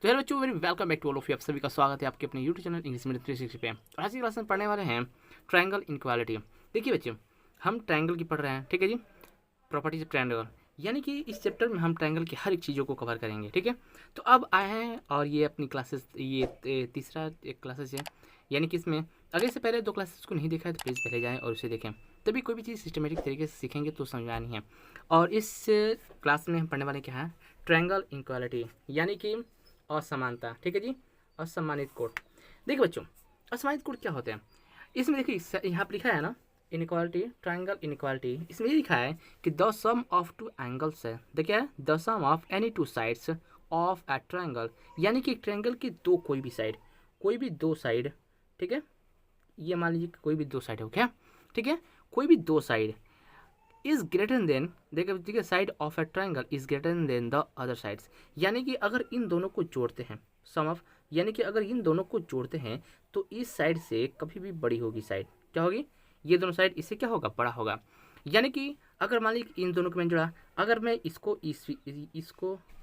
तो हेलो बच्चों, very welcome back to all of you. आप सभी का स्वागत है आपके अपने यूट्यूब चैनल इंग्लिश मीडियम 360 पे। और आज की क्लास में पढ़ने वाले हैं ट्रायंगल इनक्वालिटी। देखिए बच्चों, हम ट्रायंगल की पढ़ रहे हैं, ठीक है जी, प्रॉपर्टीज ऑफ ट्रायंगल। यानी कि इस चैप्टर में हम ट्रायंगल की हर एक चीज़ों को कवर करेंगे, ठीक है। तो अब आए हैं और ये अपनी क्लासेस, ये तीसरा एक क्लासेस है। यानी कि इसमें अगर इससे पहले दो क्लासेस को नहीं देखा है तो प्लीज़ पहले जाएँ और उसे देखें, तभी कोई भी चीज़ सिस्टमेटिक तरीके से सीखेंगे तो समझ में आनी है। और इस क्लास में हम पढ़ने वाले क्या है, ट्रायंगल इनक्वालिटी, यानी कि असमानता, ठीक है जी, असम्मानित कोण। देखिए बच्चों, असमानित कोण क्या होते हैं, इसमें देखिए यहाँ पर लिखा है ना, इनक्वालिटी, ट्रायंगल इनक्वालिटी। इसमें ये लिखा है कि the sum of two angles है, देखिए the sum of any two sides of a triangle, यानी कि ट्रायंगल की दो कोई भी साइड, कोई भी दो साइड, ठीक है, ये मान लीजिए कोई भी दो साइड हो क्या, ठीक है, कोई भी दो साइड इज ग्रेटर देन, देखिए side of a triangle is greater then the other sides. यानी कि अगर इन दोनों को जोड़ते हैं, सम ऑफ, यानी कि अगर इन दोनों को जोड़ते हैं तो इस साइड से कभी भी बड़ी होगी साइड, क्या होगी, ये दोनों साइड इससे क्या होगा, बड़ा होगा। यानी कि अगर मान लीजिए इन दोनों को मैंने जोड़ा, अगर मैं इसको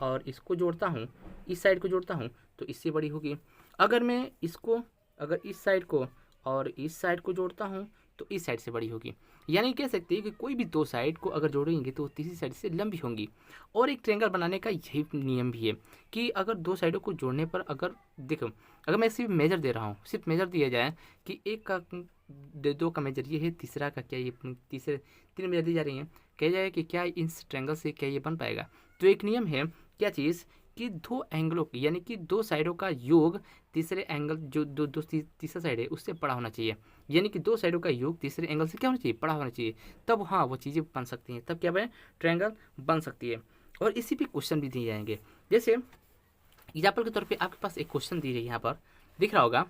और इसको जोड़ता हूँ, इस साइड को जोड़ता हूँ तो इससे बड़ी होगी। अगर मैं इसको, अगर इस साइड को और इस साइड को जोड़ता हूँ तो इस साइड से बड़ी होगी। यानी कह सकते हैं कि कोई भी दो साइड को अगर जोड़ेंगे तो तीसरी साइड से लंबी होंगी। और एक ट्रायंगल बनाने का यही नियम भी है कि अगर दो साइडों को जोड़ने पर, अगर देखो, अगर मैं सिर्फ मेजर दे रहा हूँ, सिर्फ मेजर दिया जाए कि एक का दो का मेजर ये है, तीसरा का क्या, ये तीसरे तीन मेजर दी जा रही हैं, कह जाए कि क्या इस ट्रायंगल से क्या ये बन पाएगा। तो एक नियम है, क्या चीज़, कि दो एंगलों की, यानी कि दो साइडों का योग तीसरे एंगल जो तीसरा साइड है उससे बड़ा होना चाहिए। यानी कि दो साइडों का योग तीसरे एंगल से क्या होना चाहिए, बड़ा होना चाहिए। तब हाँ वो चीज़ें बन सकती हैं, तब क्या बने, ट्रायंगल बन सकती है। और इसी पे क्वेश्चन भी दिए जाएंगे। जैसे एग्जाम्पल के तौर पे आपके पास एक क्वेश्चन दी है, यहाँ पर दिख रहा होगा,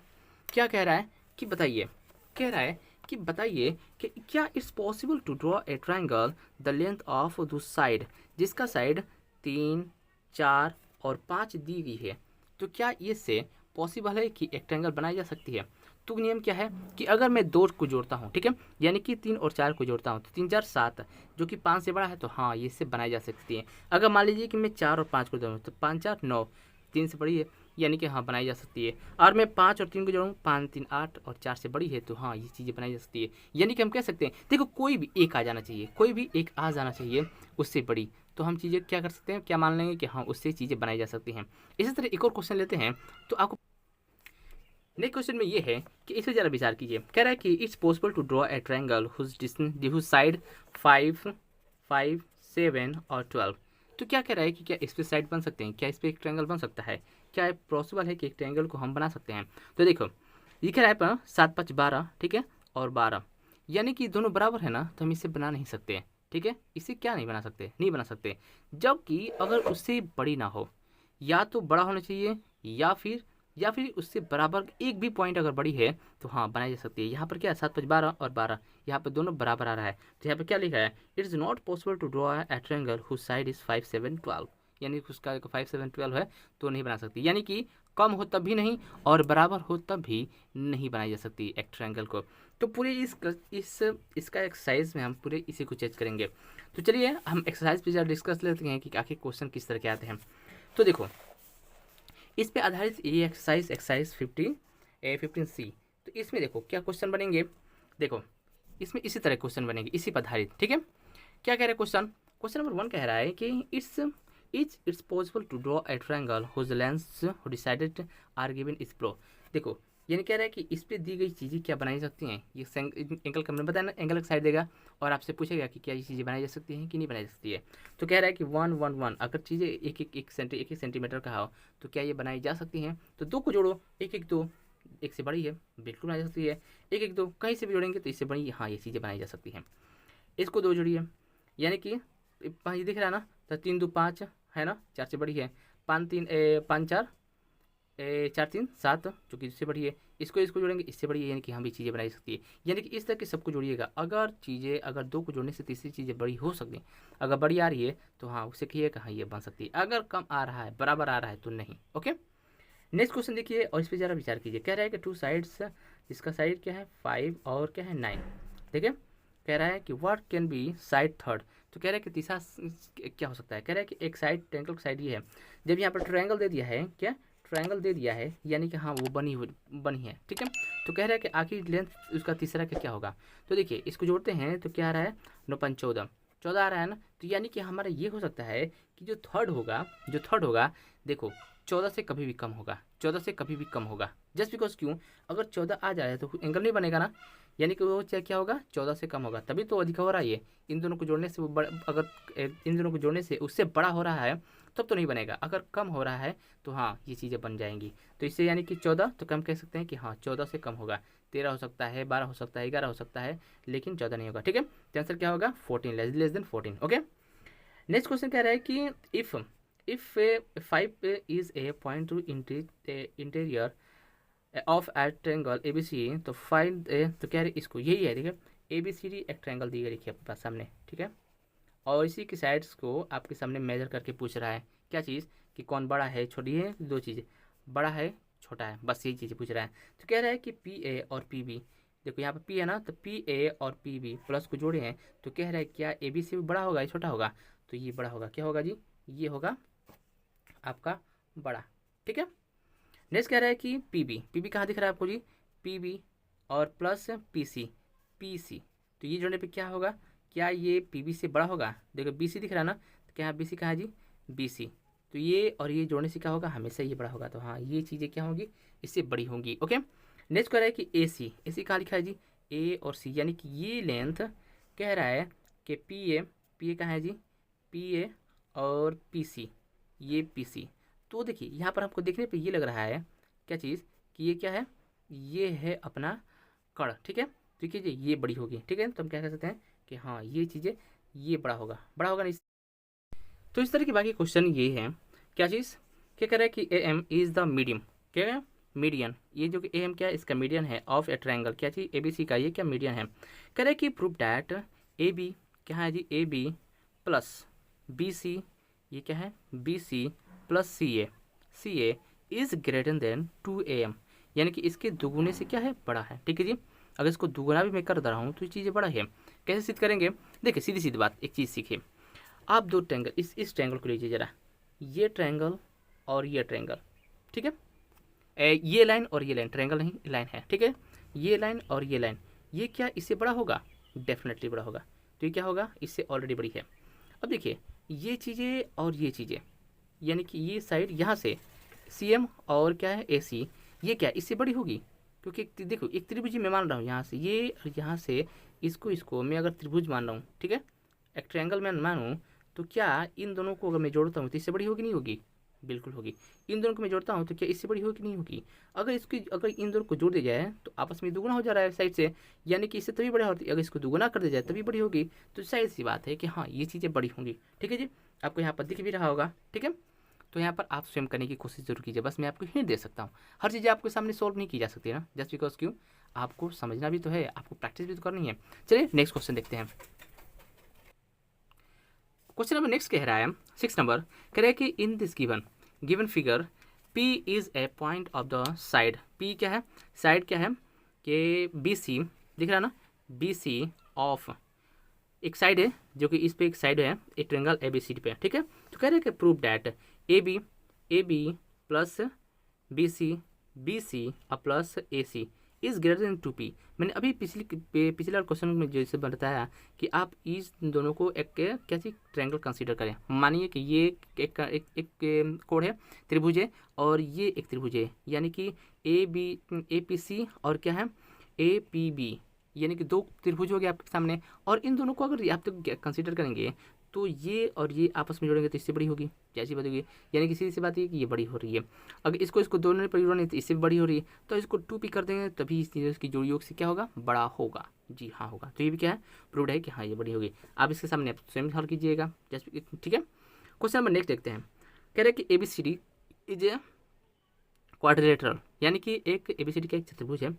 क्या कह रहा है कि बताइए, कह रहा है कि बताइए कि क्या it's possible to draw a triangle the length of two side, जिसका साइड 3, 4 और 5 दी गई है। तो क्या इससे पॉसिबल है कि एक ट्रायंगल बनाई जा सकती है। तो नियम क्या है कि अगर मैं दो को जोड़ता हूँ, ठीक है, यानी कि 3 और 4 को जोड़ता हूँ तो 3 4 7, जो कि 5 से बड़ा है, तो हाँ ये इससे बनाई जा सकती है। अगर मान लीजिए कि मैं 4 और 5 को जोड़ूँ तो 5 4 9, 3 से बड़ी है, यानी कि हाँ बनाई जा सकती है। और मैं 5 और 3 को जोड़ूँ, 5 3 8 और 4 से बड़ी है, तो हाँ ये चीज़ें बनाई जा सकती है। यानी कि हम कह सकते हैं, देखो कोई भी एक आ जाना चाहिए, कोई भी एक आ जाना चाहिए उससे बड़ी, तो हम चीज़ें क्या कर सकते हैं, क्या मान लेंगे कि हाँ उससे चीज़ें बनाई जा सकती हैं। इसी तरह एक और क्वेश्चन लेते हैं, तो आपको नेक्स्ट क्वेश्चन में ये है कि इसे जरा विचार कीजिए। कह रहा है कि it's possible to draw a triangle whose side 5 5 7 और 12। तो क्या कह रहा है कि क्या इस पे साइड बन सकते हैं, क्या इस पे एक ट्रायंगल बन सकता है, क्या पॉसिबल है कि एक ट्रायंगल को हम बना सकते हैं। तो देखो ये कह रहा है पर 7 5 12, ठीक है, और 12, यानी कि दोनों बराबर है ना, तो हम इसे बना नहीं सकते, ठीक है, इसे क्या नहीं बना सकते, नहीं बना सकते। जबकि अगर उससे बड़ी ना हो, या तो बड़ा होना चाहिए या फिर उससे बराबर एक भी पॉइंट अगर बड़ी है तो हाँ बनाई जा सकती है। यहाँ पर क्या है, 7 5 12 और 12, यहाँ पर दोनों बराबर आ रहा है, तो यहाँ पर क्या लिखा है, it is not possible to draw a triangle whose side is 5 7 12, यानी कि उसका 5 7 12 है तो नहीं बना सकती। यानी कि कम हो तब भी नहीं और बराबर हो तब भी नहीं बनाई जा सकती एक ट्रायंगल को। तो पूरे इसका एक्सरसाइज में हम पूरे इसी को चेक करेंगे। तो चलिए हम एक्सरसाइज पे ज़रा डिस्कस लेते हैं कि आखिर क्वेश्चन किस तरह के आते हैं। तो देखो इस पे आधारित ये एक्सरसाइज 15C। तो इसमें देखो क्या क्वेश्चन बनेंगे, देखो इसमें इसी तरह क्वेश्चन बनेंगे, इसी पर आधारित, ठीक है। क्या कह रहा है क्वेश्चन, क्वेश्चन नंबर 1 कह रहा है कि it's possible to draw a triangle whose lengths decided are given is pro. देखो यानी कह रहा है कि इस पे दी गई चीज़ें क्या बनाई जा सकती हैं, ये एंगल का मैंने बताया ना, एंगल का साइड देगा और आपसे पूछेगा कि क्या ये चीज़ें बनाई जा सकती हैं कि नहीं बनाई जा सकती है। तो कह रहा है कि 1 1 1, अगर चीज़ें एक सेंटीमीटर का हो तो क्या ये बनाई जा सकती हैं। तो दो को जोड़ो, 1 1 2, एक से बड़ी है, बिल्कुल बनाई जा सकती है। 1 1 2 कहीं से भी जोड़ेंगे तो इससे बड़ी, हाँ ये चीज़ें बनाई जा सकती हैं। इसको दो जोड़िए, यानी कि ये दिख रहा है ना, तो 3 2 5 है ना, 4 से बड़ी है, 5 3 5 4 4 3 7, जो कि इससे बड़ी है। इसको जोड़ेंगे, इससे बड़ी है, यानी कि हम भी चीज़ें बनाई सकती है। यानी कि इस तरह के सबको जोड़िएगा, अगर दो को जोड़ने से तीसरी चीज़ें बड़ी हो सकती हैं। अगर बड़ी आ रही है तो हाँ उससे कहिएगा हाँ ये बन सकती है, अगर कम आ रहा है, बराबर आ रहा है तो नहीं। ओके, नेक्स्ट क्वेश्चन देखिए और इस पर ज़रा विचार कीजिए। कह रहा है कि टू साइड्स, इसका साइड क्या है 5 और क्या है 9, देखिए कह रहा है कि what can be side third. तो कह रहा है कि तीसरा क्या हो सकता है, कह रहा है कि एक साइड ट्रायंगल की साइड ये है। जब यहाँ पर ट्रायंगल दे दिया है, क्या ट्रायंगल दे दिया है, यानी कि हाँ वो बनी है, ठीक है। तो कह रहा है कि आखिर लेंथ उसका तीसरा का क्या होगा। तो देखिए इसको जोड़ते हैं तो क्या आ रहा है, 9 5 14, 14 आ रहा है ना। तो यानी कि हमारा ये हो सकता है कि जो थर्ड होगा देखो 14 से कभी भी कम होगा, 14 से कभी भी कम होगा। जस्ट बिकॉज क्यों, अगर 14 आ जाए तो एंगल नहीं बनेगा ना, यानी कि वो चाहे क्या होगा 14 से कम होगा, तभी तो अधिक हो रहा है ये। इन दोनों को जोड़ने से वो अगर इन दोनों को जोड़ने से उससे बड़ा हो रहा है तब तो नहीं बनेगा, अगर कम हो रहा है तो हाँ ये चीज़ें बन जाएंगी। तो इससे यानी कि 14 तो कम कह सकते हैं कि हाँ 14 से कम होगा, 13 हो सकता है, 12 हो सकता है, 11 हो सकता है, लेकिन 14 नहीं होगा, ठीक है। तो आंसर क्या होगा 14, less than 14। Okay, next question कह रहा है कि if 5 is a point to interior of a triangle A B C, तो फाइंड तो कह रहे इसको यही है, ठीक है। ए बी सी डी एक ट्रायंगल दी गई रखिए आपके पास सामने, ठीक है, और इसी के साइड्स को आपके सामने मेजर करके पूछ रहा है क्या चीज़, कि कौन बड़ा है छोटी है, दो चीज़ें, बड़ा है छोटा है, बस यही चीज़ें पूछ रहा है। तो कह रहा है कि पी ए और पी बी, देखो यहाँ पर पी है ना, तो पी ए और पी बी प्लस को जोड़े हैं, तो कह रहा है क्या ए बी से भी बड़ा होगा या छोटा होगा। तो ये बड़ा होगा, क्या होगा जी, ये होगा आपका बड़ा, ठीक है। नेक्स्ट कह रहा है कि पी बी कहाँ दिख रहा है आपको जी, पी बी और प्लस पी सी, तो ये जोड़ने पे क्या होगा, क्या ये पी बी से बड़ा होगा। देखो बी सी दिख रहा है ना, तो क्या बी सी कहाँ है जी, बी सी, तो ये और ये जोड़ने से क्या होगा, हमेशा ये बड़ा होगा। तो हाँ ये चीज़ें क्या होंगी, इससे बड़ी होंगी। ओके, नेक्स्ट कह रहा है कि ए सी कहाँ लिखा है जी, ए और सी, यानी कि ये लेंथ कह रहा है कि पी ए कहाँ है जी, पी ए और पी सी, ये पी सी। तो देखिए यहाँ पर हमको देखने पे ये लग रहा है क्या चीज़, कि ये क्या है, ये है अपना कड़, ठीक है। तो कीजिए ये बड़ी होगी, ठीक है। तो हम क्या कह सकते हैं कि हाँ ये चीज़ें, ये बड़ा होगा नहीं। तो इस तरह की बाकी क्वेश्चन ये है, क्या चीज़, क्या कह रहा है कि A M is the medium, क्या है मीडियन, ये जो कि ए एम क्या है, इसका मीडियन है ऑफ ए ट्रायंगल, क्या चीज़ ए बी सी का, ये क्या मीडियन है। कह रहा है कि प्रूव डैट ए बी, क्या है जी, A B plus B C, ये क्या है B C plus C A is greater than 2am, यानी कि इसके दुगुने से क्या है, बड़ा है, ठीक है जी। अगर इसको दुगुना भी मैं कर दे रहा हूँ तो ये चीज़ें बड़ा है। कैसे सिद्ध करेंगे, देखिए सीधी सीधी बात, एक चीज़ सीखिए आप, दो ट्रायंगल, इस ट्रायंगल को लीजिए जरा, ये ट्रायंगल और ये ट्रायंगल, ठीक है। ये लाइन और ये लाइन, ट्रायंगल नहीं लाइन है, ठीक है। ये लाइन और ये लाइन, ये क्या इससे बड़ा होगा, डेफिनेटली बड़ा होगा। तो ये क्या होगा, इससे ऑलरेडी बड़ी है। अब देखिए ये चीज़ें और ये चीज़ें, यानी कि ये साइड यहाँ से सी एम और क्या है ए सी, ये क्या इससे बड़ी होगी, क्योंकि देखो एक त्रिभुज मैं मान रहा हूँ यहाँ से, ये और यहाँ से इसको मैं अगर त्रिभुज मान रहा हूँ, ठीक है, एक ट्रायंगल मैं मानूँ, तो क्या इन दोनों को अगर मैं जोड़ता हूँ तो इससे बड़ी होगी नहीं होगी, बिल्कुल होगी। इन दोनों को मैं जोड़ता हूँ तो क्या इससे बड़ी होगी नहीं होगी। अगर इन दोनों को जोड़ दिया जाए तो आपस में दुगुना हो जा रहा है साइड से, यानी कि इससे तभी बड़ा होती है, अगर इसको दुगुना कर दिया जाए तभी बड़ी होगी। तो साइड सी बात है कि हाँ ये चीज़ें बड़ी होंगी, ठीक है जी। आपको यहाँ पर दिख भी रहा होगा, ठीक है। तो यहाँ पर आप स्वयं करने की कोशिश जरूर कीजिए, बस मैं आपको हिंट दे सकता हूँ, हर चीज़ें आपके सामने सॉल्व नहीं की जा सकती ना, जस्ट बिकॉज क्यों, आपको समझना भी तो है, आपको प्रैक्टिस भी तो करनी है। चलिए नेक्स्ट क्वेश्चन देखते हैं। क्वेश्चन नंबर नेक्स्ट कह रहा है 6 नंबर, कह रहा है कि in this given figure P is a point of the side, P क्या है, साइड क्या है कि बी सी, दिख रहा है ना, बी सी ऑफ एक साइड है, जो कि इस पे एक साइड है एक triangle A B C D पे, ठीक है। तो कह रहे हैं कि prove that A B plus B C और plus A C is greater than 2p। मैंने अभी पिछले क्वेश्चन में जैसे बताया कि आप इस दोनों को एक क्या चीज़ ट्रायंगल कंसीडर करें। मानिए कि ये एक कोण है, त्रिभुज है, और ये एक त्रिभुज है, यानी कि ए पी सी और क्या है ए पी बी, यानी कि दो त्रिभुज हो गए आपके सामने। और इन दोनों को अगर आप तो कंसीडर करेंगे तो ये और ये आपस में जोड़ेंगे तो इससे बड़ी होगी, कैसी बात होगी, यानी कि सीधी सी बात है कि ये बड़ी हो रही है। अगर इसको दोनों पर जोड़ेंगे तो इससे भी बड़ी हो रही है, तो इसको 2p कर देंगे तभी इस चीज़ की जोड़ी योग से क्या होगा, बड़ा होगा। जी हाँ होगा। तो ये भी क्या है, प्रूव्ड है कि हाँ ये बड़ी होगी। आप इसके सामने आप स्वयं हल कीजिएगा, जस्ट ठीक है। क्वेश्चन नंबर नेक्स्ट देखते हैं। कह रहे हैं कि ABCD इज ए क्वाड्रिलेटरल, यानी कि एक ABCD का एक चतुर्भुज है,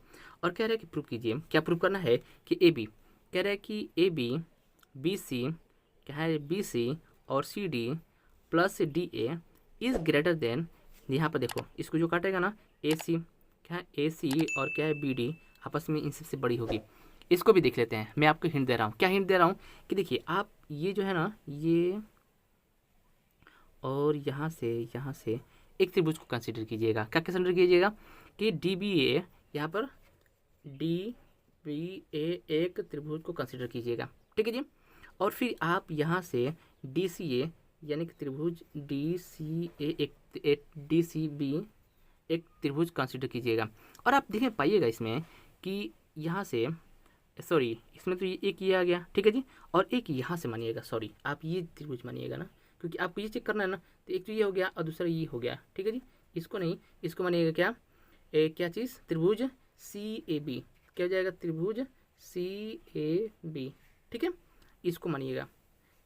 और कह रहा है कि प्रूव कीजिए, क्या प्रूव करना है कि AB, कह रहा है कि AB BC, क्या है BC और CD plus DA is greater then, यहाँ पर देखो इसको जो काटेगा ना AC, क्या है AC और क्या है BD आपस में इन सबसे बड़ी होगी। इसको भी देख लेते हैं, मैं आपको हिंट दे रहा हूँ, क्या हिंट दे रहा हूँ कि देखिए आप ये जो है ना, ये और यहाँ से एक त्रिभुज को कंसिडर कीजिएगा। क्या कंसिडर कीजिएगा कि डी बी ए, यहाँ पर डी बी ए एक त्रिभुज को कंसिडर कीजिएगा, ठीक है जी। और फिर आप यहाँ से डी सी ए यानी कि त्रिभुज डी सी ए एक डी सी बी एक त्रिभुज कंसिडर कीजिएगा। और आप देखें पाइएगा इसमें कि यहाँ से सॉरी इसमें तो ये एक ये आ गया, ठीक है जी, और एक यहाँ से मानिएगा, सॉरी आप ये त्रिभुज मानिएगा ना, क्योंकि आपको ये चेक करना है ना। तो एक तो ये हो गया और दूसरा ये हो गया, ठीक है जी। इसको नहीं, इसको मानिएगा क्या, क्या चीज़, त्रिभुज सी ए बी, क्या हो जाएगा, त्रिभुज सी ए बी, ठीक है, इसको मानिएगा।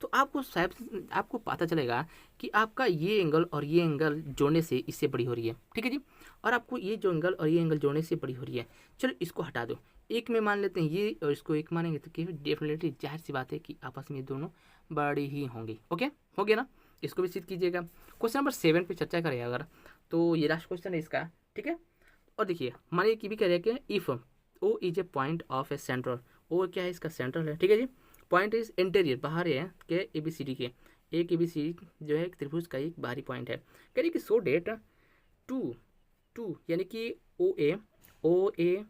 तो आपको शायद आपको पता चलेगा कि आपका ये एंगल और ये एंगल जोड़ने से इससे बड़ी हो रही है, ठीक है जी। और आपको ये जो एंगल और ये एंगल जोड़ने से बड़ी हो रही है। चलो इसको हटा दो, एक में मान लेते हैं ये और इसको एक मानेंगे तो डेफिनेटली जाहिर सी बात है कि आपस में ये दोनों बड़ी ही होंगी। ओके, हो गया ना, इसको भी सिद्ध कीजिएगा। क्वेश्चन नंबर 7 पे चर्चा करें अगर, तो ये लास्ट क्वेश्चन है इसका, ठीक है। और देखिए मानिए कि भी कह रहे हैं कि if O is a point of a central, O क्या है, इसका सेंट्रल है, ठीक है जी। पॉइंट इज इंटीरियर, बाहर है के ए बी सी डी के, एक ए बी सी जो है एक त्रिभुज का एक बाहरी पॉइंट है। कह रही कि सो डेट टू यानी कि O A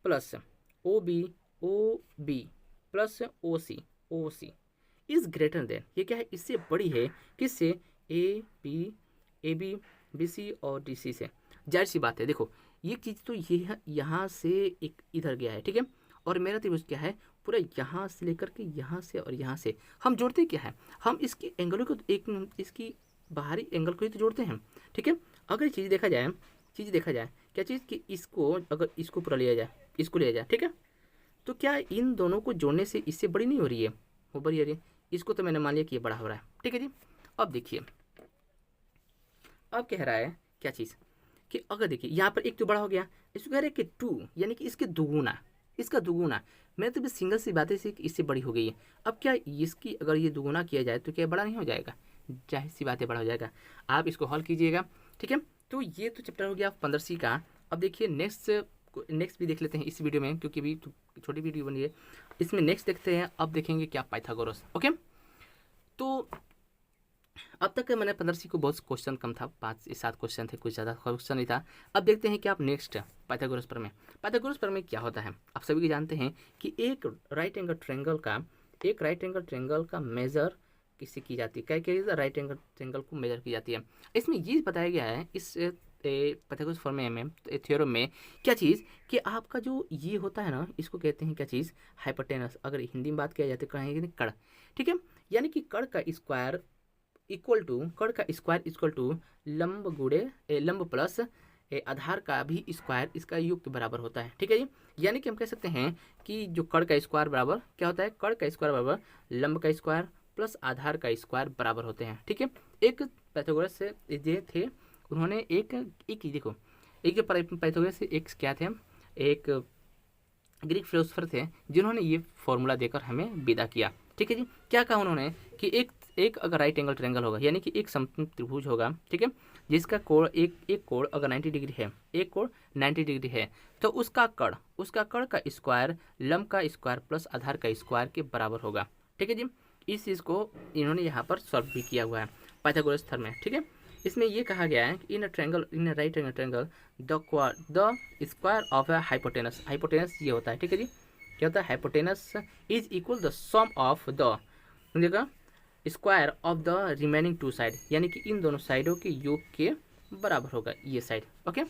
plus O B plus O C is greater than, ये क्या है, इससे बड़ी है किससे, ए बी सी और डी सी से। जाहिर सी बात है, देखो ये चीज़ तो ये है, यहाँ से एक इधर गया है, ठीक है, और मेरा त्रिभुज क्या है, पूरा यहाँ से लेकर के यहाँ से और यहाँ से हम जोड़ते क्या है, हम इसकी एंगलों को एक इसकी बाहरी एंगल को ही तो जोड़ते हैं, ठीक है। अगर चीज़ देखा जाए क्या चीज़ कि इसको अगर इसको पूरा लिया जाए, इसको लिया जाए, ठीक है, तो क्या इन दोनों को जोड़ने से इससे बड़ी नहीं हो रही है, वो बड़ी हो रही है। इसको तो मैंने मान लिया कि ये बड़ा हो रहा है, ठीक है जी। अब देखिए अब कह रहा है क्या चीज़ कि अगर देखिए यहाँ पर एक तो बड़ा हो गया, इसको कह रहे हैं कि 2 यानी कि इसके दुगुना, इसका दुगुना। मैं तो भी सिंगल सी बातें से इससे बड़ी हो गई है। अब क्या इसकी अगर ये दुगुना किया जाए तो क्या बड़ा नहीं हो जाएगा, जाहिर सी बातें बड़ा हो जाएगा। आप इसको हल कीजिएगा, ठीक है। तो ये तो चैप्टर हो गया 15C का। अब देखिए नेक्स्ट भी देख लेते हैं इस वीडियो में, क्योंकि अभी छोटी वीडियो बनी है, इसमें नेक्स्ट देखते हैं। अब देखेंगे क्या पाइथागोरस। ओके, तो अब तक मैंने 15C को बहुत क्वेश्चन कम था, 5-7 क्वेश्चन थे, कुछ ज़्यादा क्वेश्चन नहीं था। अब देखते हैं कि आप नेक्स्ट पाइथागोरस प्रमेय क्या होता है। आप सभी को जानते हैं कि एक राइट एंगल ट्रायंगल का मेजर किससे की जाती है, क्या राइट एंगल ट्रायंगल को मेजर की जाती है। इसमें ये बताया गया है इस पाइथागोरस प्रमेय में, थ्योरम में, क्या चीज़ कि आपका जो ये होता है ना, इसको कहते हैं क्या चीज़, हाइपोटेनस। अगर हिंदी में बात किया जाए तो कहेंगे कड़, ठीक है। यानी कि कड़ का स्क्वायर इक्वल टू लंब प्लस आधार का भी स्क्वायर, इसका योग के बराबर होता है, ठीक है जी। यानी कि हम कह सकते हैं कि जो कड़ का स्क्वायर बराबर क्या होता है, कड़ का स्क्वायर बराबर लंब का स्क्वायर प्लस आधार का स्क्वायर बराबर होते हैं, ठीक है। एक पाइथागोरस से ये थे, उन्होंने एक देखो एक जो पाइथागोरस से एक क्या थे, एक ग्रीक फिलोसोफर थे, जिन्होंने ये फॉर्मूला देकर हमें विदा किया, ठीक है जी। क्या कहा उन्होंने कि एक अगर राइट एंगल ट्रायंगल होगा, यानी कि एक समकोण त्रिभुज होगा, ठीक है, जिसका कोण एक कोण अगर 90 डिग्री है, एक कोण 90 डिग्री है, तो उसका कड़ का स्क्वायर लंब का स्क्वायर प्लस आधार का स्क्वायर के बराबर होगा, ठीक है जी। इस चीज़ को इन्होंने यहाँ पर सॉल्व भी किया हुआ है पाइथागोरस थ्योरम में, ठीक है। इसमें ये कहा गया है कि in a right angle triangle the square of a hypotenuse ये होता है, ठीक है जी। क्या होता है, hypotenuse is equal the sum of the square of the remaining 2 side, यानी कि इन दोनों साइडों के योग के बराबर होगा ये साइड। ओके,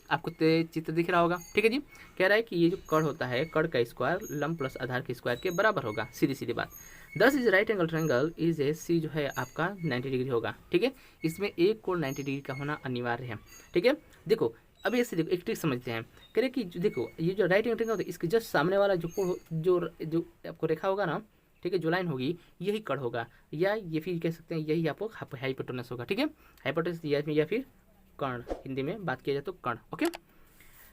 आपको चित्र दिख रहा होगा, ठीक है जी। कह रहा है कि ये जो कड़ होता है, कड़ का स्क्वायर लंब प्लस आधार के स्क्वायर के बराबर होगा, सीधी बात। This is right angle triangle is A C जो है आपका 90 डिग्री होगा, ठीक है। इसमें एक कोण 90 डिग्री का होना अनिवार्य है, ठीक है। देखो अब ऐसे देखो एक ट्रिक समझते हैं, कह रहे कि देखो ये जो राइट एंगल ट्रायंगल होता है, इसके जस्ट सामने वाला जो कोण जो आपको रेखा होगा ना, ठीक है, जो लाइन होगी यही कड़ होगा, या ये फिर कह सकते हैं यही आपको हाइपोटेनस होगा, ठीक है। हाइपोटेनस या फिर कर्ण, हिंदी में बात किया जाए तो कर्ण। ओके,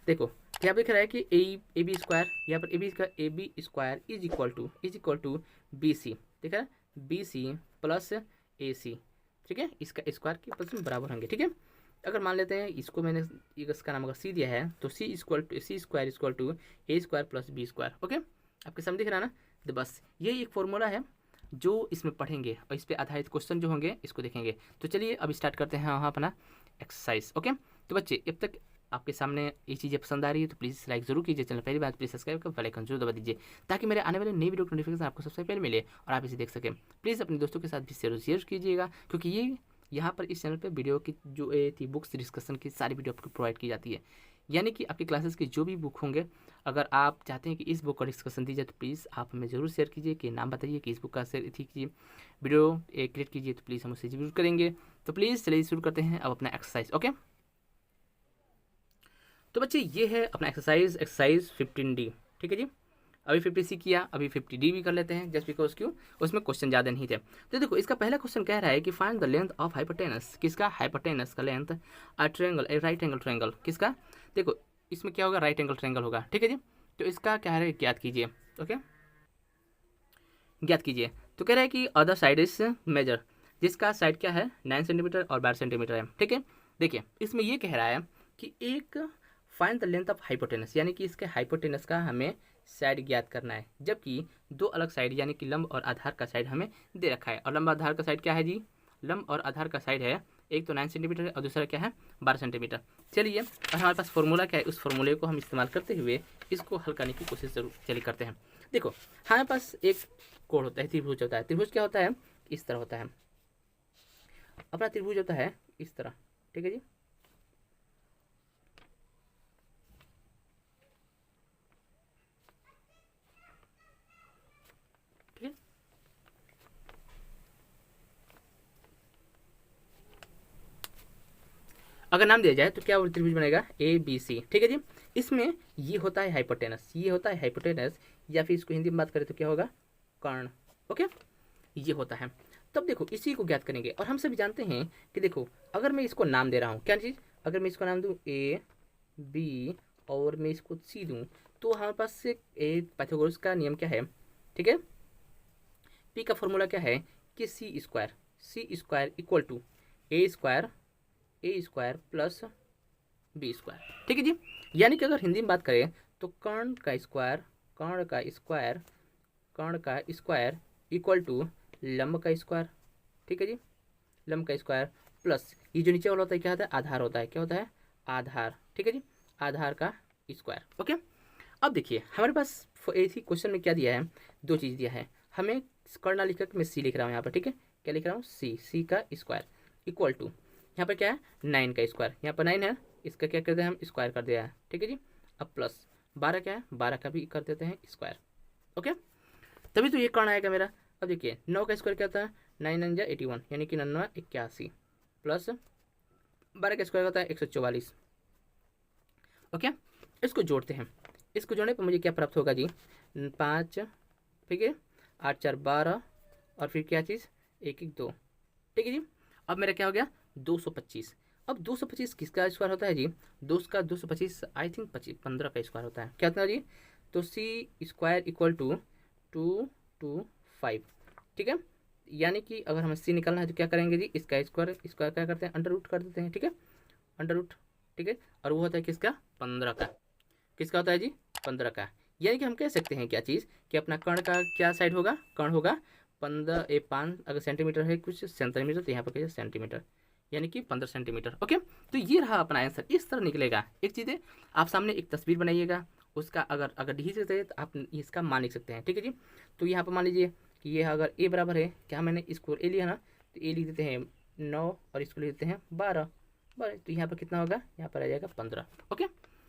देखो क्या दिख रहा है कि ए बी स्क्वायर, यहाँ पर A B square is equal to B C, ठीक है, बी सी प्लस ए सी, ठीक है, इसका स्क्वायर के प्लस में बराबर होंगे, ठीक है। अगर मान लेते हैं इसको मैंने इसका नाम अगर सी दिया है, तो C square equal to A square plus B square. Okay, आपके समझ दिख रहा है ना। तो बस यही एक फॉर्मूला है जो इसमें पढ़ेंगे और इस पर आधारित क्वेश्चन जो होंगे इसको देखेंगे। तो चलिए अब स्टार्ट करते हैं हम अपना एक्सरसाइज। ओके, तो बच्चे अब तक आपके सामने ये चीज़ें पसंद आ रही है तो प्लीज़ लाइक जरूर कीजिए, चैनल पहली बार प्लीज़ सब्सक्राइब कर बेल आइकन जरूर दबा दीजिए ताकि मेरे आने वाले नई वीडियो की नोटिफिकेशन आपको सबसे पहले मिले और आप इसे देख सकें। प्लीज़ अपने दोस्तों के साथ भी शेयर कीजिएगा, क्योंकि ये यहाँ पर इस चैनल पर वीडियो की जो थी बुक्स डिस्कशन की सारी वीडियो आपको प्रोवाइड की जाती है, यानी कि आपकी क्लासेस की जो भी बुक होंगे, अगर आप चाहते हैं कि इस बुक का डिस्कशन दी जाए तो प्लीज़ आप हमें ज़रूर शेयर कीजिए कि नाम बताइए कि इस बुक का शेयर थी कीजिए, वीडियो क्रिएट कीजिए, तो प्लीज़ हम उसे जरूर करेंगे। तो प्लीज़ चलिए शुरू करते हैं अब अपना एक्सरसाइज। ओके, तो बच्चे ये है अपना एक्सरसाइज 15D। ठीक है जी, अभी 50C किया, अभी 50D भी कर लेते हैं, जस्ट बिकॉज क्यों, उसमें क्वेश्चन ज़्यादा नहीं थे। तो देखो इसका पहला क्वेश्चन कह रहा है कि find the length of hypotenuse, किसका, हाइपोटेनस का length, a triangle, A right angle triangle, किसका, देखो इसमें क्या होगा, राइट एंगल ट्रायंगल होगा। ठीक है जी, तो इसका क्या है ज्ञात कीजिए। ओके, ज्ञात कीजिए। तो कह रहा है कि अदर साइड इज मेजर, जिसका साइड क्या है 9 सेंटीमीटर और 12 सेंटीमीटर है। ठीक है, देखिए इसमें ये कह रहा है कि एक find the length of hypotenuse, यानी कि इसके हाइपोटेनस का हमें साइड ज्ञात करना है, जबकि दो अलग साइड यानी कि लंब और आधार का साइड हमें दे रखा है। और लंब आधार का साइड क्या है जी, लंब और आधार का साइड है, एक तो 9 सेंटीमीटर है और दूसरा क्या है 12 सेंटीमीटर। चलिए, और हमारे पास फॉर्मूला क्या है, उस फॉर्मूले को हम इस्तेमाल करते हुए इसको हल करने की कोशिश जरूर चलिए करते हैं। देखो हमारे पास एक कोण होता है, त्रिभुज होता है। त्रिभुज क्या होता है, इस तरह होता है, अपना त्रिभुज होता है इस तरह। ठीक है जी, ठीक है, अगर नाम दिया जाए तो क्या वो त्रिभुज बनेगा, ABC। ठीक है जी, इसमें ये होता है हाइपोटेनस, ये होता है हाइपोटेनस, या फिर इसको हिंदी में बात करें तो क्या होगा, कर्ण। ओके, ये होता है। तब देखो इसी को ज्ञात करेंगे, और हम सभी जानते हैं कि देखो अगर मैं इसको नाम दे रहा हूँ क्या चीज़, अगर मैं इसको नाम दूँ AB और मैं इसको C दूँ, तो हमारे पास से पाइथागोरस का नियम क्या है, ठीक है, P का फॉर्मूला क्या है कि C square equal to A square plus B square. ठीक है जी, यानी कि अगर हिंदी में बात करें तो कर्ण का स्क्वायर, कर्ण का स्क्वायर, कर्ण का स्क्वायर इक्वल टू लंब का स्क्वायर। ठीक है जी, लंब का स्क्वायर प्लस ये जो नीचे वाला होता है क्या होता है, आधार होता है, क्या होता है, आधार। ठीक है जी, आधार का स्क्वायर। ओके, अब देखिए हमारे पास इसी क्वेश्चन में क्या दिया है, दो चीज़ दिया है हमें, करना लिख कर मैं C लिख रहा हूँ यहाँ पर। ठीक है, क्या लिख रहा हूँ, C का स्क्वायर इक्वल टू, यहाँ पर क्या है 9 का स्क्वायर, यहाँ पर 9 है, इसका क्या कर दिया हम, स्क्वायर कर दिया है। ठीक है जी, अब प्लस 12 क्या है, 12 का भी कर देते हैं स्क्वायर। ओके, तभी तो ये कर्ण आएगा मेरा। अब देखिए 9 का स्क्वायर क्या होता है, 9 9 जा 81, यानी कि 99 81 प्लस 12 का स्क्वायर होता है 144। ओके, इसको जोड़ते हैं, इसको जोड़ने पर मुझे क्या प्राप्त होगा जी, 5, ठीक है, 8 4 12 और फिर क्या चीज़ 1 1 2। ठीक है जी, अब मेरा क्या हो गया 225। अब 225 किसका स्क्वायर होता है जी, 225 आई थिंक 15 का स्क्वायर होता है, क्या होता है जी, तो C स्क्वायर इक्वल टू 225। ठीक है, यानी कि अगर हमें C निकालना है तो क्या करेंगे जी, इसका स्क्वायर, स्क्वायर क्या करते हैं, अंडर रूट कर देते हैं। ठीक है, अंडर रूट। ठीक है, और वो होता है किसका, 15 का, किसका होता है जी, 15 का। यानी कि हम कह सकते हैं क्या चीज़ कि अपना कर्ण का क्या साइड होगा, कर्ण होगा 5 अगर सेंटीमीटर है कुछ सेंटीमीटर, तो यहाँ पर क्या सेंटीमीटर, यानी कि 15 सेंटीमीटर। ओके, तो ये रहा अपना आंसर, इस तरह निकलेगा। एक चीज़ है, आप सामने एक तस्वीर बनाइएगा, उसका अगर अगर डी से तो आप इसका मान लिख सकते हैं। ठीक है जी, तो यहाँ पर मान लीजिए कि ये अगर A बराबर है, क्या मैंने इसको A लिया ना, तो A लिख देते हैं 9 और इसको लिख देते हैं 12, तो यहाँ पर कितना होगा, यहाँ पर आ जाएगा 15। ओके,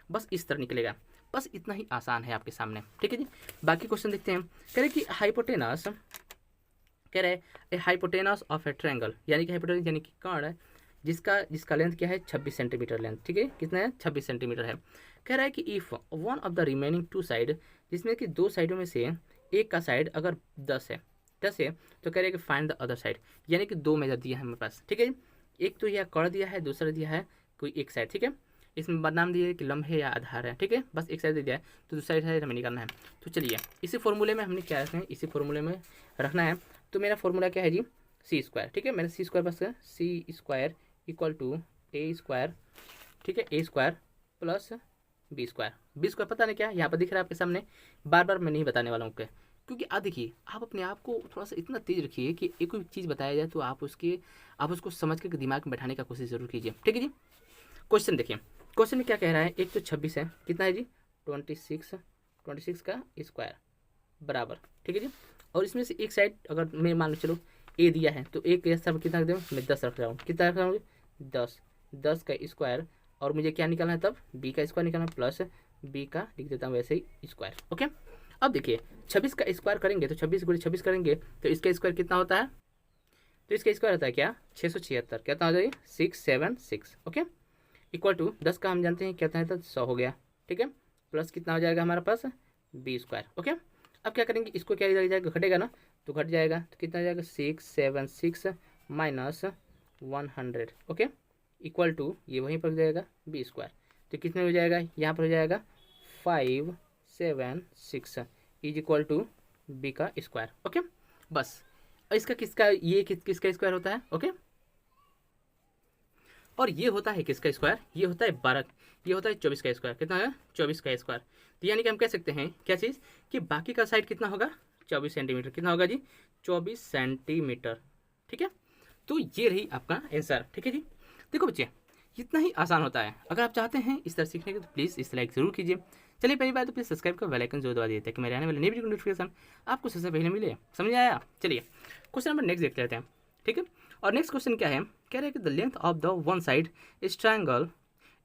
बस इस तरह निकलेगा, बस इतना ही आसान है आपके सामने। ठीक है जी, बाकी क्वेश्चन देखते हैं। कह रहे कि हाइपोटेनस, कह रहे ए हाइपोटेनस ऑफ ए ट्रायंगल, यानी कि हाइपोटेनस यानी कि कर्ण है, जिसका लेंथ क्या है 26 सेंटीमीटर लेंथ। ठीक है, कितना है 26 सेंटीमीटर है। कह रहा है कि if one of the remaining 2 side, जिसमें कि 2 साइडों में से एक का साइड अगर 10 है तो कह रहे हैं कि फाइंड द अदर साइड, यानी कि 2 मेजर दिया है हमारे पास। ठीक है, एक तो यह कर्ण दिया है, दूसरा दिया है कोई एक साइड। ठीक है, इसमें बदनाम दिया है कि लंब है या आधार है। ठीक है, बस एक साइड दे दिया है, तो दूसरा साइड हमें निकालना है। तो चलिए इसी फॉर्मूले में हमने क्या रखना है, इसी फॉर्मूले में रखना है। तो मेरा फॉर्मूला क्या है जी, C स्क्वायर। ठीक है, मैंने C स्क्वायर बस C square equal to A square, ठीक है, A square plus B square. B square पता नहीं क्या यहाँ पर दिख रहा है आपके सामने, बार बार मैं नहीं बताने वाला हूँ, क्योंकि देखिए आप अपने आप को थोड़ा सा इतना तेज रखिए कि एक कोई चीज़ बताया जाए तो आप उसको समझ कर दिमाग में बैठाने का कोशिश जरूर कीजिए, ठीक है जी। क्वेश्चन देखिए, क्वेश्चन में क्या कह रहा है, एक तो 26 है, कितना है जी 26 का स्क्वायर बराबर, ठीक है जी। और इसमें से एक साइड अगर मैं मान लो चलो ए दिया है तो एक सब कितना रख दूँ मैं 10 रख रहा हूँ, कितना रख रहा हूँ 10 का स्क्वायर, और मुझे क्या निकालना है तब बी का स्क्वायर निकालना प्लस बी का लिख देता हूँ वैसे ही स्क्वायर, ओके। अब देखिए 26 का स्क्वायर करेंगे तो 26 गुणे 26 करेंगे तो इसका स्क्वायर कितना होता है, तो इसका स्क्वायर होता है क्या 676, कितना हो जाएगा 676, ओके। इक्वल टू 10 का हम जानते हैं क्या होता है तो 100 हो गया, ठीक है। प्लस कितना हो जाएगा हमारे पास बी स्क्वायर, ओके। अब क्या करेंगे, इसको क्या लग जाएगा घटेगा ना, तो घट जाएगा तो कितना हो जाएगा 676 माइनस 100, ओके, इक्वल टू ये वहीं पर हो जाएगा बी स्क्वायर, तो कितने हो जाएगा यहाँ पर हो जाएगा 576 इज इक्वल टू बी का स्क्वायर, ओके। बस इसका किसका स्क्वायर होता है, ओके। और ये होता है किसका स्क्वायर, ये होता है 12, ये होता है 24 का स्क्वायर, कितना है 24 का स्क्वायर। तो यानी कि हम कह सकते हैं क्या चीज़ कि बाकी का साइड कितना होगा 24 सेंटीमीटर, कितना होगा जी 24 सेंटीमीटर, ठीक है। तो ये रही आपका आंसर, ठीक है जी। देखो बच्चे इतना ही आसान होता है, अगर आप चाहते हैं इस तरह सीखने के तो प्लीज़ इस लाइक ज़रूर कीजिए। चलिए पहली बात तो प्लीज़ सब्सक्राइब कर बेल आइकन जरूर दबा दीजिए ताकि मेरे आने वाले नई वीडियो की नोटिफिकेशन आपको सबसे पहले मिले, समझ आया। चलिए क्वेश्चन नंबर नेक्स्ट देखते रहते हैं, ठीक है। और नेक्स्ट क्वेश्चन क्या है, कह रहे हैं कि the length of the one side इस triangle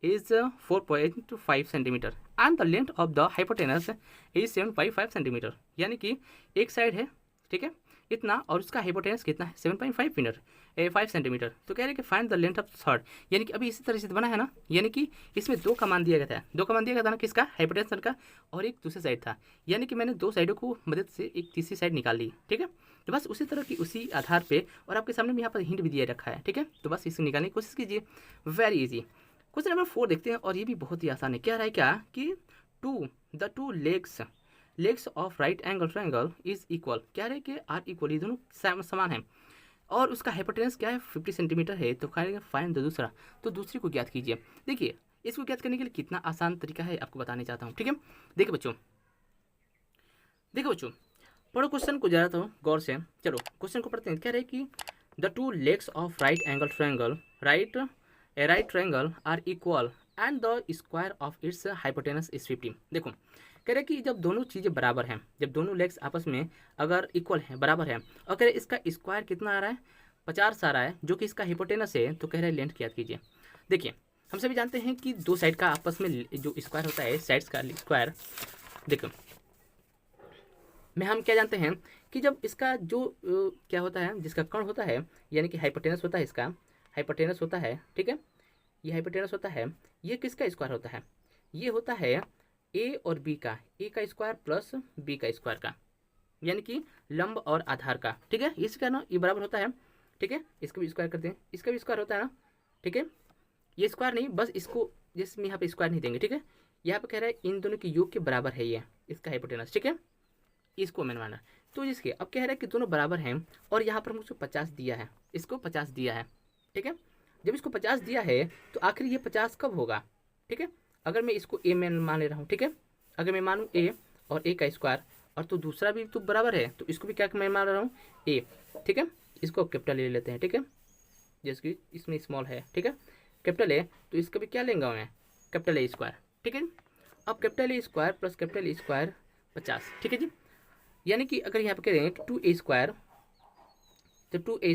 is 4.5 centimetre and the length of the hypotenuse is 7.5 centimetre, यानी कि एक साइड है, ठीक है, इतना, और उसका हाइपोटेनस कितना है 7.5 सेंटीमीटर। तो कह रहे हैं कि find the length of third, यानी कि अभी इसी तरह से बना है ना, यानी कि इसमें दो का मान दिया गया था, दो का मान दिया गया था ना, किसका हाइपोटेनस का, और एक दूसरी साइड था, यानी कि मैंने दो साइडों को मदद से एक तीसरी साइड निकाल ली, ठीक है। तो बस उसी तरह की उसी आधार पे, और आपके सामने भी यहाँ पर हिंट भी दिया रखा है, ठीक है। तो बस इसे निकालने की कोशिश कीजिए, वेरी इजी। क्वेश्चन नंबर 4 देखते हैं, और ये भी बहुत ही आसान है। क्या रहा है क्या कि the two legs of right angle triangle is equal, क्या रहे कि आर इक्वल, ये दोनों समान है, और उसका हाइपोटेनस क्या है 50 सेंटीमीटर है। तो कहेंगे फाइंड द दूसरा, तो दूसरी को ज्ञात कीजिए। देखिए इसको ज्ञात करने के लिए कितना आसान तरीका है आपको बताने चाहता हूँ, ठीक है। देखो बच्चों पढ़ो क्वेश्चन को जरा तो गौर से, चलो क्वेश्चन को पढ़ते हैं। कह रहे कि the two legs of right angle triangle right triangle are equal and the square of its hypotenuse is 50। देखो कह रहे कि जब दोनों चीज़ें बराबर हैं, जब दोनों लेग्स आपस में अगर इक्वल है, बराबर है, और कह रहे इसका स्क्वायर कितना आ रहा है 50 आ रहा है, जो कि इसका हाइपोटेनस है, तो कह रहे लेंथ ज्ञात कीजिए। देखिए हम सभी जानते हैं कि दो साइड का आपस में जो स्क्वायर होता है, साइड्स का स्क्वायर, देखो में हम क्या जानते हैं कि जब इसका जो क्या होता है, जिसका कर्ण होता है, यानी कि हाइपोटेनस होता है, इसका हाइपोटेनस होता है, ठीक है, ये हाइपोटेनस होता है, ये किसका स्क्वायर होता है, ये होता है ए और बी का, ए का स्क्वायर प्लस बी का स्क्वायर का, यानी कि लंब और आधार का, ठीक है। इसका ना ये बराबर होता है, ठीक है, इसका भी स्क्वायर करते हैं, इसका भी स्क्वायर होता है ना, ठीक है। ये स्क्वायर नहीं, बस इसको जिसमें यहाँ पे स्क्वायर नहीं देंगे, ठीक है। यहाँ पे कह रहा है इन दोनों के योग के बराबर है ये इसका हाइपोटेनस, ठीक है, इसको मैंने माना। तो जिसके अब कह रहा है कि दोनों बराबर हैं, और यहाँ पर मुझको 50 दिया है, इसको 50 दिया है, ठीक है। जब इसको 50 दिया है तो आखिर ये 50 कब होगा, ठीक है। अगर मैं इसको ए में मान ले रहा हूँ, ठीक है, अगर मैं मानूँ ए और ए का स्क्वायर, और तो दूसरा भी तो बराबर है, तो इसको भी क्या मैं मान रहा हूँ ए, ठीक है। इसको कैपिटल ले लेते हैं, ठीक है, जैसे कि इसमें स्मॉल है, ठीक है, कैपिटल ए, तो इसका भी क्या लेंगे मैं कैपिटल ए स्क्वायर, ठीक है। अब capital A square plus capital A square 50, ठीक है जी। यानी कि अगर यहाँ पे करें 2a स्क्वायर, तो 2a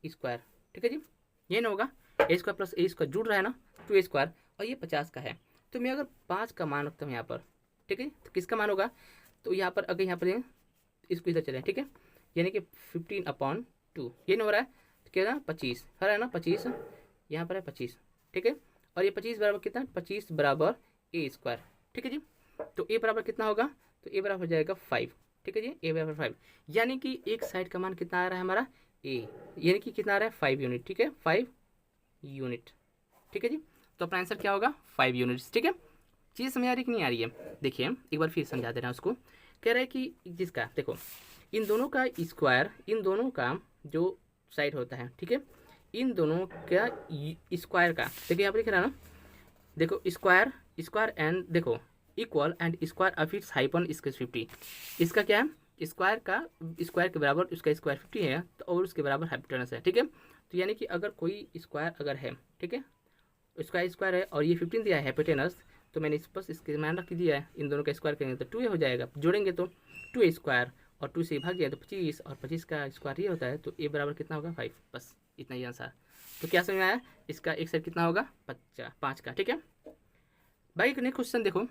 स्क्वायर ठीक है जी, ये ना होगा ए स्क्वायर प्लस ए स्क्वायर जुड़ रहा है ना, 2a स्क्वायर, और ये 50 का है। तो मैं अगर 5 का मान रखता हूँ यहाँ पर, ठीक है, तो किसका मान होगा, तो यहाँ पर अगर यहाँ पर इसको इधर चलें, ठीक है, यानी कि 15/2, ये ना हो रहा है, तो क्या है 25 हो रहा है ना, 25 यहाँ पर है 25, ठीक है, और ये 25 बराबर कितना 25 बराबर ए स्क्वायर, ठीक है जी। तो ए बराबर कितना होगा, तो ए बराबर हो जाएगा 5, ठीक है जी, ए बराबर 5, यानी कि एक साइड का मान कितना आ रहा है हमारा ए, यानी कि कितना आ रहा है 5 यूनिट, ठीक है, 5 यूनिट, ठीक है जी। तो अपना आंसर क्या होगा 5 यूनिट्स, ठीक है। चीज़ समझ आ रही कि नहीं आ रही है, देखिए एक बार फिर समझा दे रहा हूँ उसको। कह रहा है कि जिसका देखो इन दोनों का स्क्वायर, इन दोनों का जो साइड होता है, ठीक है, इन दोनों का स्क्वायर का, देखिए यहाँ पर लिख रहा है ना, देखो स्क्वायर एंड देखो equal and square of it's hyphen इसके 50। इसका क्या है, स्क्वायर के बराबर उसका स्क्वायर 50 है तो और उसके बराबर हाइपोटेनस है, ठीक है। तो यानी कि अगर कोई स्क्वायर अगर है, ठीक है, स्क्वायर है और ये 15 दिया है हाइपोटेनस, तो मैंने इस बस इसके मान रख दिया है, इन दोनों का स्क्वायर करेंगे तो 2a हो जाएगा, जोड़ेंगे तो 2a स्क्वायर और 2 से भाग गया तो 25 और 25 का स्क्वायर ये होता है, तो a बराबर कितना होगा 5। बस इतना ही आंसर। तो क्या समझ में आया, इसका एक साइड कितना होगा 5 का, ठीक है भाई। नेक्स्ट क्वेश्चन देखो,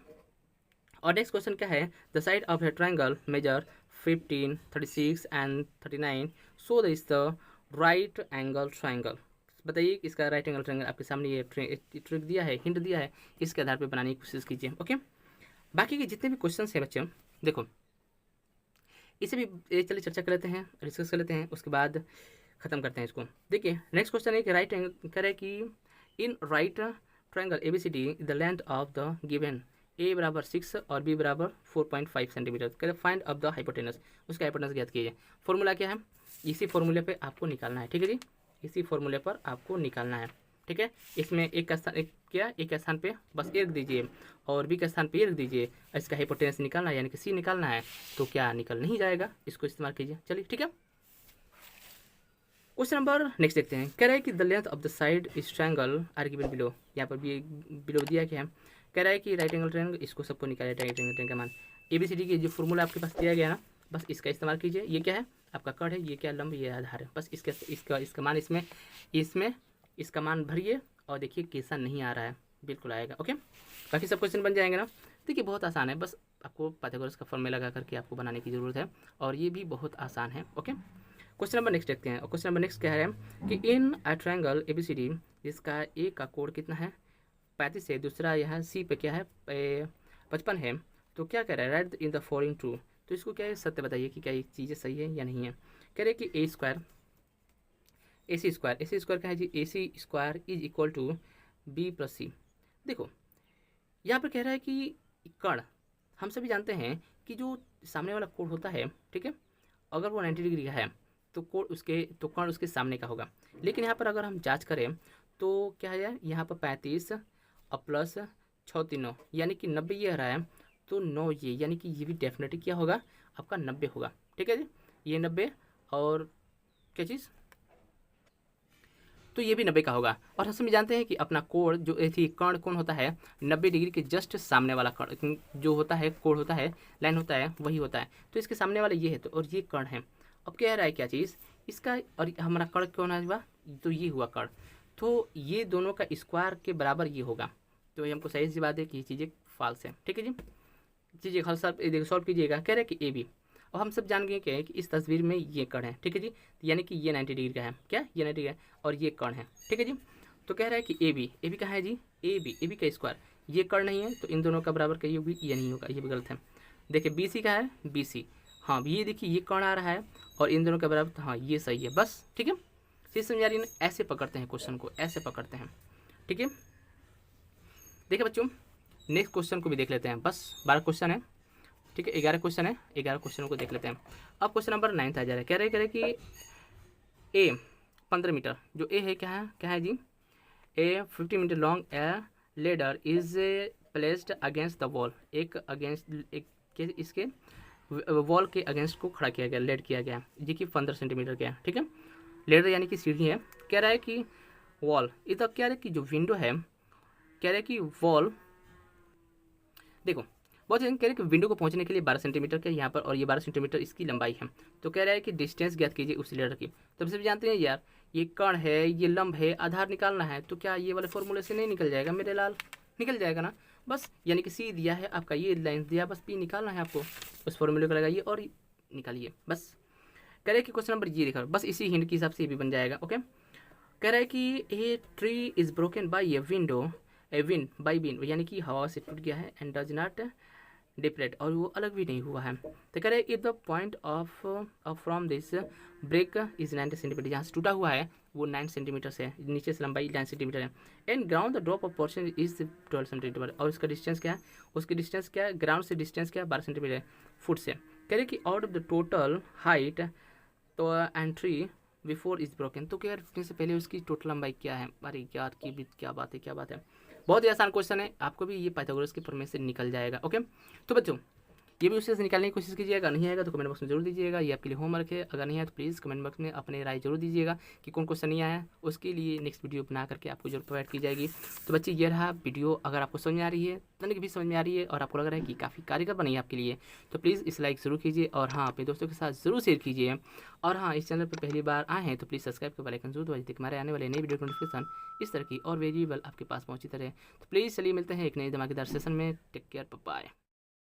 और नेक्स्ट क्वेश्चन क्या है, the side of a triangle measure 15, 36 and 39, so the is the right angle triangle. बताइए इसका राइट एंगल ट्रायंगल आपके सामने ये ट्रिक दिया है, हिंट दिया है, इसके आधार पे बनाने की कोशिश कीजिए। ओके, बाकी के जितने भी क्वेश्चन है बच्चों देखो, इसे भी चलिए चर्चा कर लेते हैं, डिस्कस कर लेते हैं, उसके बाद खत्म करते हैं इसको। देखिए नेक्स्ट क्वेश्चन है कि राइट एंगल करे कि in right triangle ABCD the length of the given a बराबर 6 और b बराबर 4.5 सेंटीमीटर, करे फाइंड ऑफ द हाइपोटेनस, उसका हाइपोटेनस ज्ञात कीजिए। फॉर्मूला क्या है, इसी फॉर्मूले पे आपको निकालना है, ठीक है जी, इसी फॉर्मूले पर आपको निकालना है, ठीक है। इसमें एक का स्थान पे बस ए रख दीजिए और बी के स्थान पे ए रख दीजिए, इसका हाइपोटेनस निकालना है यानी कि सी निकालना है, तो क्या निकल नहीं जाएगा, इसको इस्तेमाल कीजिए। चलिए ठीक है, क्वेश्चन नंबर नेक्स्ट देखते हैं। कह रहा है कि the length of the side इस ट्रायंगल आर गिवन बिलो, यहाँ पर भी बिलो दिया क्या है, कह रहा है कि राइट एंगल ट्रायंगल, इसको सबको निकाले राइट एंगल ट्रायंगल का मान। ABCD की जो फॉर्मूला आपके पास दिया गया ना, बस इसका इस्तेमाल कीजिए। ये क्या है आपका कड़ है, ये क्या लंब, ये आधार है, बस इसका मान इसमें इसका मान भरिए और देखिए कैसा नहीं आ रहा है, बिल्कुल आएगा। ओके, बाकी सब क्वेश्चन बन जाएंगे ना। देखिए बहुत आसान है, बस आपको पाइथागोरस का फॉर्मूला लगा करके आपको बनाने की ज़रूरत है और ये भी बहुत आसान है। ओके, क्वेश्चन नंबर नेक्स्ट देखते हैं। और क्वेश्चन नंबर नेक्स्ट क्या है कि इन अ ट्रायंगल ABCD जिसका ए का कोण कितना है 35 है, दूसरा यहाँ सी पे क्या है 55 है, तो क्या कह रहा है right in the following true, तो इसको क्या है सत्य बताइए कि क्या ये चीज़ें सही है या नहीं है। कह रहे कि AC स्क्वायर क्या है जी, AC square is equal to B + C। देखो यहाँ पर कह रहा है कि कर्ण, हम सभी जानते हैं कि जो सामने वाला कोण होता है, ठीक है, अगर वो 90 डिग्री का है तो कर्ण उसके सामने का होगा। लेकिन यहाँ पर अगर हम जांच करें तो क्या है, यहाँ पर 35 और प्लस 6 3 यानी कि 90 ये आ रहा है, तो 9 ये, यानी कि ये भी डेफिनेटली क्या होगा आपका 90 होगा, ठीक है जी, ये 90 और क्या चीज़, तो ये भी 90 का होगा। और हम सभी जानते हैं कि अपना कोण जो थी कर्ण कोण होता है 90 डिग्री के जस्ट सामने वाला कर्ण जो होता है, कोण होता है, लाइन होता है, वही होता है। तो इसके सामने वाला ये है, तो और ये कर्ण है। अब कह रहा है क्या चीज़ इसका, और हमारा कर्ण कौन हुआ, तो ये हुआ कर्ण, तो ये दोनों का स्क्वायर के बराबर ये होगा। तो ये हमको सही सी बात है कि ये चीज़ें फॉल्स है, ठीक है जी। चीज़ें हल सॉल्व कीजिएगा। कह रहे हैं कि AB, और हम सब जान गए कि इस तस्वीर में ये कर्ण है, ठीक है जी, यानी कि ये 90 डिग्री का है, क्या ये 90 डिग्री है और ये कर्ण है, ठीक है जी। तो कह रहा है कि AB कहाँ है जी, AB का स्क्वायर, ये कर्ण नहीं है तो इन दोनों का बराबर कहिए भी ये नहीं होगा, ये भी गलत है। देखिए BC का है, BC, हाँ ये देखिए ये कर्ण आ रहा है और इन दोनों का बराबर, तो हाँ ये सही है, बस ठीक है। चीज़ समझ आ रही है, ऐसे पकड़ते हैं क्वेश्चन को, ऐसे पकड़ते हैं, ठीक है। देखिए बच्चों नेक्स्ट क्वेश्चन को भी देख लेते हैं, बस 12 क्वेश्चन है, ठीक है, 11 क्वेश्चन है, 11 क्वेश्चनों को देख लेते हैं। अब क्वेश्चन नंबर 9 आ जा रहा है। कह रहे कि A 15 मीटर, जो A है क्या है जी, A 50 metre long a ladder is placed against the wall, इसके वॉल के अगेंस्ट को खड़ा किया गया, लेड किया गया, जी कि 15 सेंटीमीटर का है, ठीक है। लेडर यानी कि सीढ़ी है। कह रहा है कि वॉल, इधर कह रहा है कि जो विंडो है, कह रहा है कि वॉल, देखो बहुत कह रहे हैं कि विंडो को पहुंचने के लिए 12 सेंटीमीटर का यहाँ पर, और ये 12 सेंटीमीटर इसकी लंबाई है। तो कह रहा है कि डिस्टेंस ज्ञात कीजिए उस लेडर की। तो हम सभी जानते हैं यार ये कर्ण है, ये लंब है, आधार निकालना है, तो क्या ये वाले फॉर्मूले से नहीं निकल जाएगा मेरे लाल, निकल जाएगा ना, बस यानी कि C दिया है आपका, ये लाइन दिया, बस P निकालना है आपको, उस फॉर्मूले को लगाइए और निकालिए बस। कह रहे हैं कि क्वेश्चन नंबर ये देखा, बस इसी हिंट के हिसाब से ये भी बन जाएगा। ओके, कह रहा है कि a tree is broken by a wind by wind, यानी कि हवा से टूट गया है, एंड डज नॉट डिप्रेट, और वो अलग भी नहीं हुआ है। तो कह रहे if the point of from this break is 90 centimetre, जहाँ से टूटा हुआ है वो 9 सेंटीमीटर से, नीचे से लंबाई 9 सेंटीमीटर है, and ground the drop of portion is 12 centimetre, और उसका डिस्टेंस क्या है, उसकी डिस्टेंस क्या है, ग्राउंड से डिस्टेंस क्या है 12 सेंटीमीटर फुट से। कह रहे कि out of the total height तो and tree before is broken, तो क्या यार टूटने से पहले उसकी टोटल लंबाई क्या है। अरे यार की भी क्या बात है, क्या बात है। बहुत ही आसान क्वेश्चन है, आपको भी ये पाइथागोरस के प्रमेय से निकल जाएगा। ओके, तो बच्चों ये भी उससे निकालने की कोशिश कीजिएगा, नहीं आएगा तो कमेंट बॉक्स में जरूर दीजिएगा, ये आपके लिए होमवर्क है। अगर नहीं आया तो प्लीज़ कमेंट बॉक्स में अपने राय जरूर दीजिएगा कि कौन क्वेश्चन नहीं आया, उसके लिए नेक्स्ट वीडियो बना करके आपको जरूर प्रोवाइड की जाएगी। तो बच्चे ये रहा वीडियो, अगर आपको समझ में आ रही है, तनिक भी समझ में आ रही है और आपको लग रहा है कि काफ़ी कारगर बनी है आपके लिए, तो प्लीज़ इस लाइक ज़रूर कीजिए और हाँ अपने दोस्तों के साथ ज़रूर शेयर कीजिए। और हाँ इस चैनल पर पहली बार आए हैं तो प्लीज़ सब्सक्राइब के बेल आइकन जरूर दबाइए, हमारे आने वाले नई वीडियो नोटिफिकेशन इस तरह की और वेरिएबल आपके पास पहुँचती रहे। तो प्लीज़ चलिए मिलते हैं एक नई धमाकेदार सेशन में। Take care, bye.